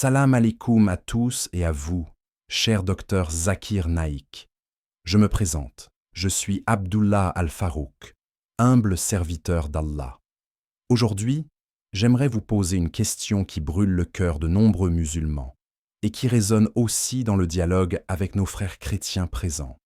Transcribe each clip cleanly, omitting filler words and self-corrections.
Salam alaikum à tous et à vous, cher docteur Zakir Naik. Je me présente, je suis Abdullah Al-Farouk, humble serviteur d'Allah. Aujourd'hui, j'aimerais vous poser une question qui brûle le cœur de nombreux musulmans et qui résonne aussi dans le dialogue avec nos frères chrétiens présents.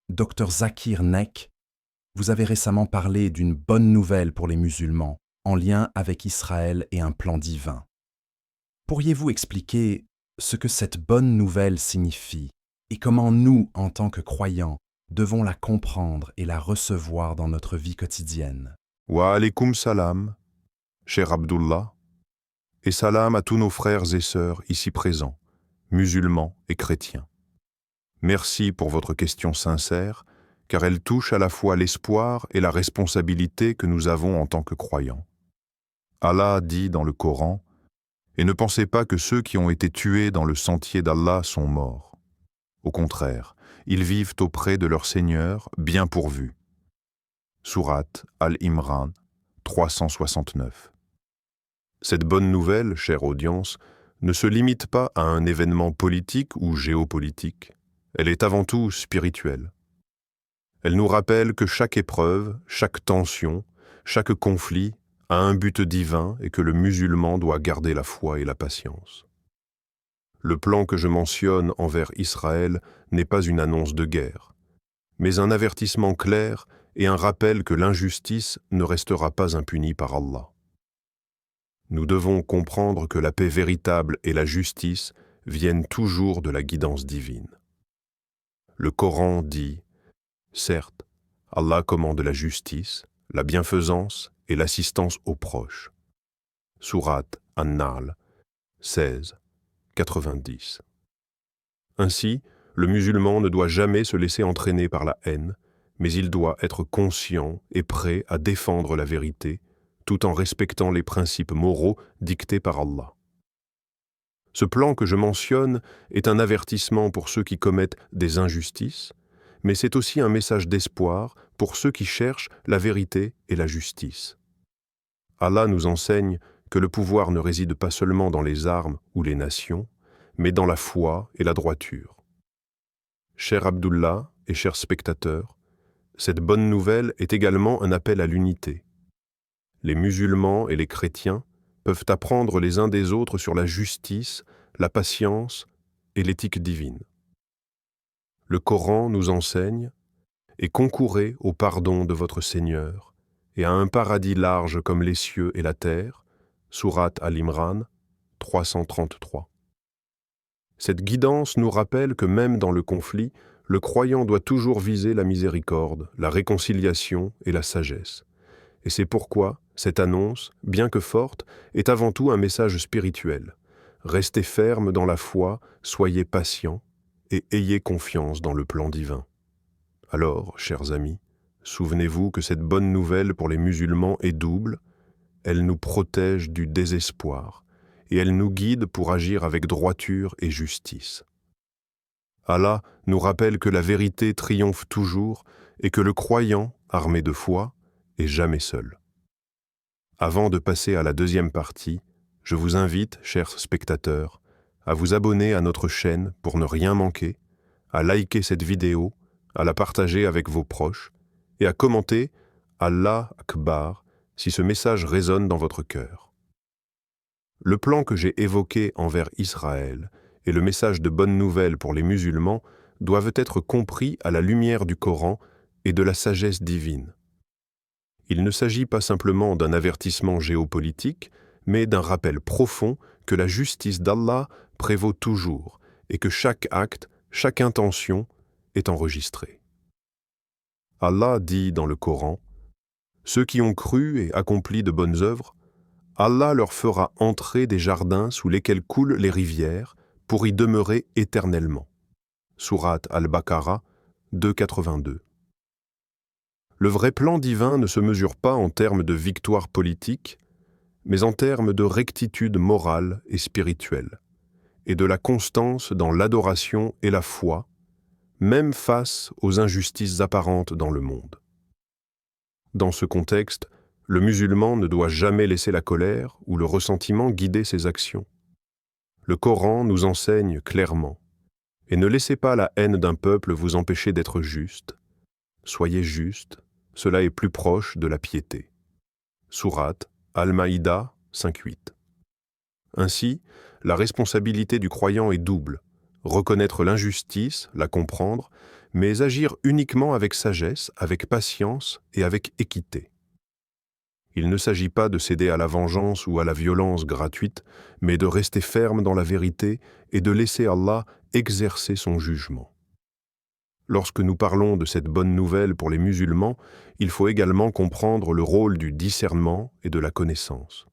Docteur Zakir Naik, vous avez récemment parlé d'une bonne nouvelle pour les musulmans en lien avec Israël et un plan divin. Pourriez-vous expliquer ce que cette bonne nouvelle signifie et comment nous, en tant que croyants, devons la comprendre et la recevoir dans notre vie quotidienne? Wa alaykoum salam, cher Abdullah, et salam à tous nos frères et sœurs ici présents, musulmans et chrétiens. Merci pour votre question sincère, car elle touche à la fois l'espoir et la responsabilité que nous avons en tant que croyants. Allah dit dans le Coran: « Et ne pensez pas que ceux qui ont été tués dans le sentier d'Allah sont morts. Au contraire, ils vivent auprès de leur Seigneur bien pourvus. » Sourate Al-Imran 369. Cette bonne nouvelle, chère audience, ne se limite pas à un événement politique ou géopolitique. Elle est avant tout spirituelle. Elle nous rappelle que chaque épreuve, chaque tension, chaque conflit a un but divin et que le musulman doit garder la foi et la patience. Le plan que je mentionne envers Israël n'est pas une annonce de guerre, mais un avertissement clair et un rappel que l'injustice ne restera pas impunie par Allah. Nous devons comprendre que la paix véritable et la justice viennent toujours de la guidance divine. Le Coran dit: « Certes, Allah commande la justice, la bienfaisance et l'assistance aux proches. » Sourate An-Nahl 16, 90. Ainsi, le musulman ne doit jamais se laisser entraîner par la haine, mais il doit être conscient et prêt à défendre la vérité, tout en respectant les principes moraux dictés par Allah. Ce plan que je mentionne est un avertissement pour ceux qui commettent des injustices, mais c'est aussi un message d'espoir pour ceux qui cherchent la vérité et la justice. Allah nous enseigne que le pouvoir ne réside pas seulement dans les armes ou les nations, mais dans la foi et la droiture. Cher Abdullah et chers spectateurs, cette bonne nouvelle est également un appel à l'unité. Les musulmans et les chrétiens peuvent apprendre les uns des autres sur la justice, la patience et l'éthique divine. Le Coran nous enseigne: « Et concourez au pardon de votre Seigneur et à un paradis large comme les cieux et la terre. » Sourate Al-Imran 333. Cette guidance nous rappelle que même dans le conflit, le croyant doit toujours viser la miséricorde, la réconciliation et la sagesse. Et c'est pourquoi cette annonce, bien que forte, est avant tout un message spirituel. Restez fermes dans la foi, soyez patients et ayez confiance dans le plan divin. Alors, chers amis, souvenez-vous que cette bonne nouvelle pour les musulmans est double. Elle nous protège du désespoir et elle nous guide pour agir avec droiture et justice. Allah nous rappelle que la vérité triomphe toujours et que le croyant, armé de foi, est jamais seul. Avant de passer à la deuxième partie, je vous invite, chers spectateurs, à vous abonner à notre chaîne pour ne rien manquer, à liker cette vidéo, à la partager avec vos proches et à commenter « Allah Akbar » si ce message résonne dans votre cœur. Le plan que j'ai évoqué envers Israël et le message de bonne nouvelle pour les musulmans doivent être compris à la lumière du Coran et de la sagesse divine. Il ne s'agit pas simplement d'un avertissement géopolitique, mais d'un rappel profond que la justice d'Allah prévaut toujours et que chaque acte, chaque intention est enregistrée. Allah dit dans le Coran: « Ceux qui ont cru et accompli de bonnes œuvres, Allah leur fera entrer des jardins sous lesquels coulent les rivières pour y demeurer éternellement. » Sourate Al-Baqarah 282. Le vrai plan divin ne se mesure pas en termes de victoire politique, mais en termes de rectitude morale et spirituelle, et de la constance dans l'adoration et la foi, même face aux injustices apparentes dans le monde. Dans ce contexte, le musulman ne doit jamais laisser la colère ou le ressentiment guider ses actions. Le Coran nous enseigne clairement « Et ne laissez pas la haine d'un peuple vous empêcher d'être juste. Soyez juste, cela est plus proche de la piété. » Sourate Al-Maïda 5.8. Ainsi, la responsabilité du croyant est double, reconnaître l'injustice, la comprendre, mais agir uniquement avec sagesse, avec patience et avec équité. Il ne s'agit pas de céder à la vengeance ou à la violence gratuite, mais de rester ferme dans la vérité et de laisser Allah exercer son jugement. Lorsque nous parlons de cette bonne nouvelle pour les musulmans, il faut également comprendre le rôle du discernement et de la connaissance.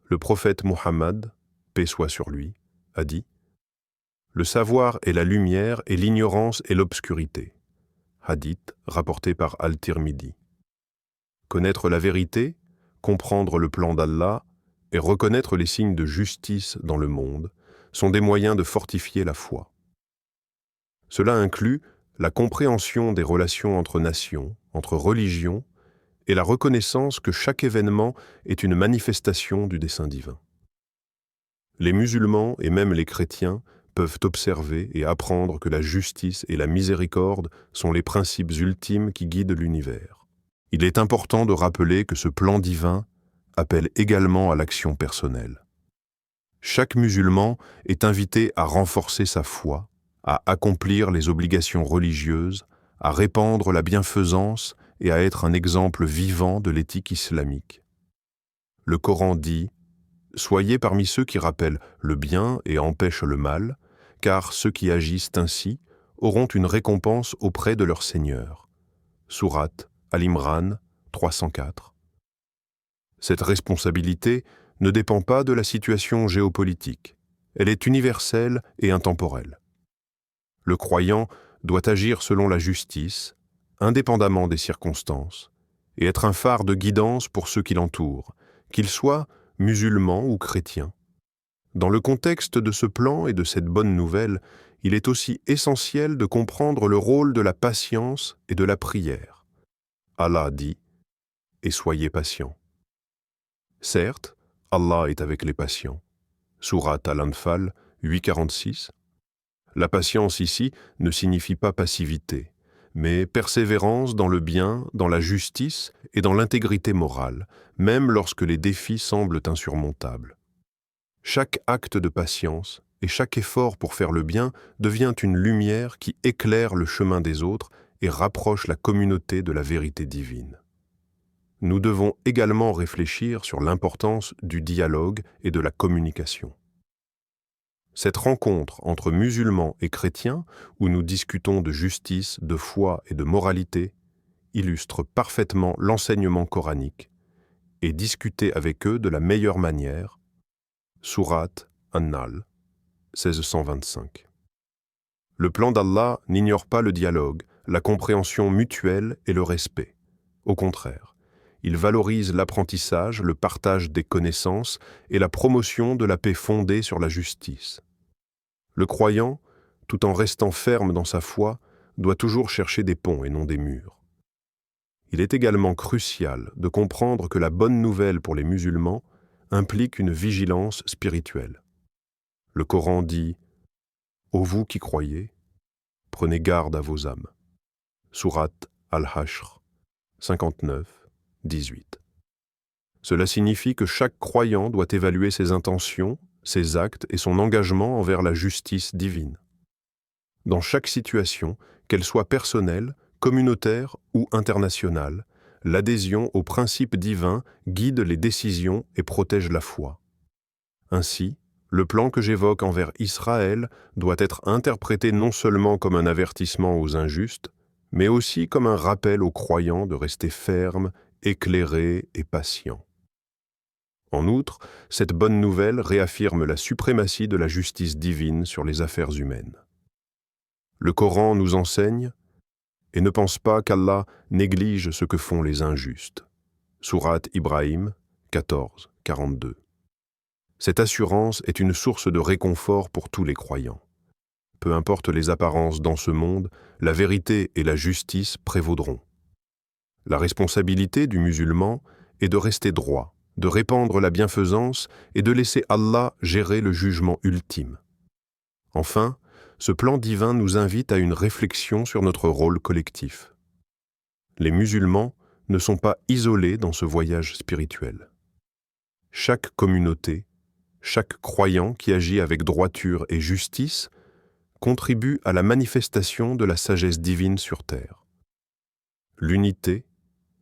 Le prophète Muhammad, paix soit sur lui, a dit « Le savoir est la lumière et l'ignorance est l'obscurité. » Hadith rapporté par Al-Tirmidhi. Connaître la vérité, comprendre le plan d'Allah et reconnaître les signes de justice dans le monde sont des moyens de fortifier la foi. Cela inclut la compréhension des relations entre nations, entre religions, et la reconnaissance que chaque événement est une manifestation du dessein divin. Les musulmans et même les chrétiens peuvent observer et apprendre que la justice et la miséricorde sont les principes ultimes qui guident l'univers. Il est important de rappeler que ce plan divin appelle également à l'action personnelle. Chaque musulman est invité à renforcer sa foi, à accomplir les obligations religieuses, à répandre la bienfaisance et à être un exemple vivant de l'éthique islamique. Le Coran dit « Soyez parmi ceux qui rappellent le bien et empêchent le mal, car ceux qui agissent ainsi auront une récompense auprès de leur Seigneur. » Sourate Al-Imran 304. Cette responsabilité ne dépend pas de la situation géopolitique. Elle est universelle et intemporelle. Le croyant doit agir selon la justice, indépendamment des circonstances, et être un phare de guidance pour ceux qui l'entourent, qu'ils soient musulmans ou chrétiens. Dans le contexte de ce plan et de cette bonne nouvelle, il est aussi essentiel de comprendre le rôle de la patience et de la prière. Allah dit « Et soyez patients ». Certes, Allah est avec les patients. Sourate Al-Anfal 8.46. La patience ici ne signifie pas passivité, mais persévérance dans le bien, dans la justice et dans l'intégrité morale, même lorsque les défis semblent insurmontables. Chaque acte de patience et chaque effort pour faire le bien devient une lumière qui éclaire le chemin des autres et rapproche la communauté de la vérité divine. Nous devons également réfléchir sur l'importance du dialogue et de la communication. Cette rencontre entre musulmans et chrétiens, où nous discutons de justice, de foi et de moralité, illustre parfaitement l'enseignement coranique et discuter avec eux de la meilleure manière. Sourate An-Nahl 1625. Le plan d'Allah n'ignore pas le dialogue, la compréhension mutuelle et le respect. Au contraire, il valorise l'apprentissage, le partage des connaissances et la promotion de la paix fondée sur la justice. Le croyant, tout en restant ferme dans sa foi, doit toujours chercher des ponts et non des murs. Il est également crucial de comprendre que la bonne nouvelle pour les musulmans implique une vigilance spirituelle. Le Coran dit « Ô vous qui croyez, prenez garde à vos âmes. » Sourate Al-Hashr 59.18. Cela signifie que chaque croyant doit évaluer ses intentions, ses actes et son engagement envers la justice divine. Dans chaque situation, qu'elle soit personnelle, communautaire ou internationale, l'adhésion aux principes divins guide les décisions et protège la foi. Ainsi, le plan que j'évoque envers Israël doit être interprété non seulement comme un avertissement aux injustes, mais aussi comme un rappel aux croyants de rester fermes, éclairés et patients. En outre, cette bonne nouvelle réaffirme la suprématie de la justice divine sur les affaires humaines. Le Coran nous enseigne « Et ne pense pas qu'Allah néglige ce que font les injustes. » Sourate Ibrahim 14.42. Cette assurance est une source de réconfort pour tous les croyants. Peu importe les apparences dans ce monde, la vérité et la justice prévaudront. La responsabilité du musulman est de rester droit, de répandre la bienfaisance et de laisser Allah gérer le jugement ultime. Enfin, ce plan divin nous invite à une réflexion sur notre rôle collectif. Les musulmans ne sont pas isolés dans ce voyage spirituel. Chaque communauté, chaque croyant qui agit avec droiture et justice contribue à la manifestation de la sagesse divine sur terre. L'unité,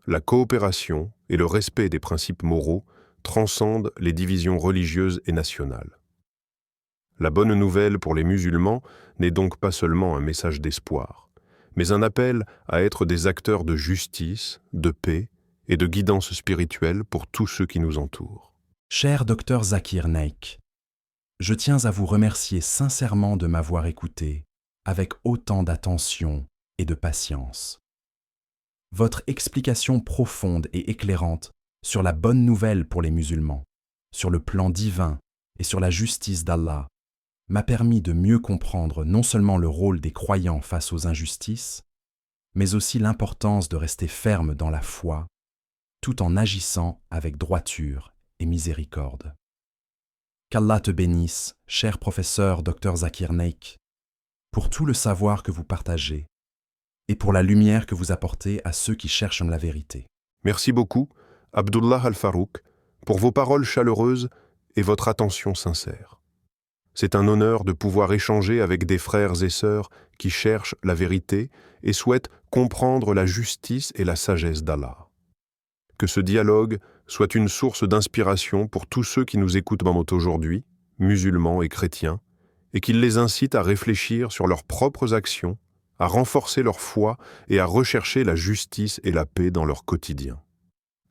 la coopération et le respect des principes moraux transcendent les divisions religieuses et nationales. La bonne nouvelle pour les musulmans n'est donc pas seulement un message d'espoir, mais un appel à être des acteurs de justice, de paix et de guidance spirituelle pour tous ceux qui nous entourent. Cher Dr Zakir Naik, je tiens à vous remercier sincèrement de m'avoir écouté avec autant d'attention et de patience. Votre explication profonde et éclairante sur la bonne nouvelle pour les musulmans, sur le plan divin et sur la justice d'Allah m'a permis de mieux comprendre non seulement le rôle des croyants face aux injustices, mais aussi l'importance de rester ferme dans la foi, tout en agissant avec droiture et miséricorde. Qu'Allah te bénisse, cher professeur Dr Zakir Naik, pour tout le savoir que vous partagez et pour la lumière que vous apportez à ceux qui cherchent la vérité. Merci beaucoup, Abdullah Al-Farouk, pour vos paroles chaleureuses et votre attention sincère. C'est un honneur de pouvoir échanger avec des frères et sœurs qui cherchent la vérité et souhaitent comprendre la justice et la sagesse d'Allah. Que ce dialogue soit une source d'inspiration pour tous ceux qui nous écoutent aujourd'hui, musulmans et chrétiens, et qu'il les incite à réfléchir sur leurs propres actions, à renforcer leur foi et à rechercher la justice et la paix dans leur quotidien.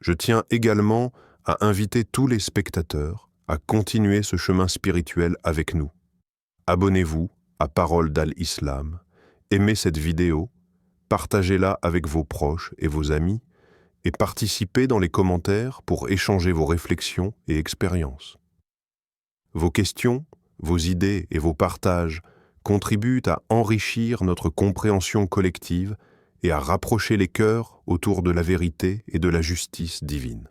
Je tiens également à inviter tous les spectateurs à continuer ce chemin spirituel avec nous. Abonnez-vous à Parole d'Al-Islam, aimez cette vidéo, partagez-la avec vos proches et vos amis, et participez dans les commentaires pour échanger vos réflexions et expériences. Vos questions, vos idées et vos partages contribuent à enrichir notre compréhension collective et à rapprocher les cœurs autour de la vérité et de la justice divine.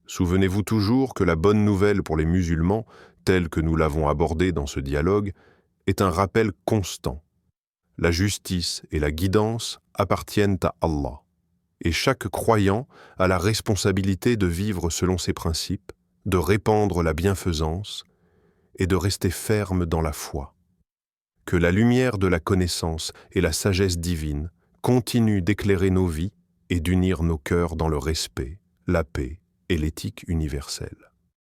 Souvenez-vous toujours que la bonne nouvelle pour les musulmans, telle que nous l'avons abordée dans ce dialogue, est un rappel constant. La justice et la guidance appartiennent à Allah, et chaque croyant a la responsabilité de vivre selon ses principes, de répandre la bienfaisance et de rester ferme dans la foi. Que la lumière de la connaissance et la sagesse divine continuent d'éclairer nos vies et d'unir nos cœurs dans le respect, la paix et l'éthique universelle.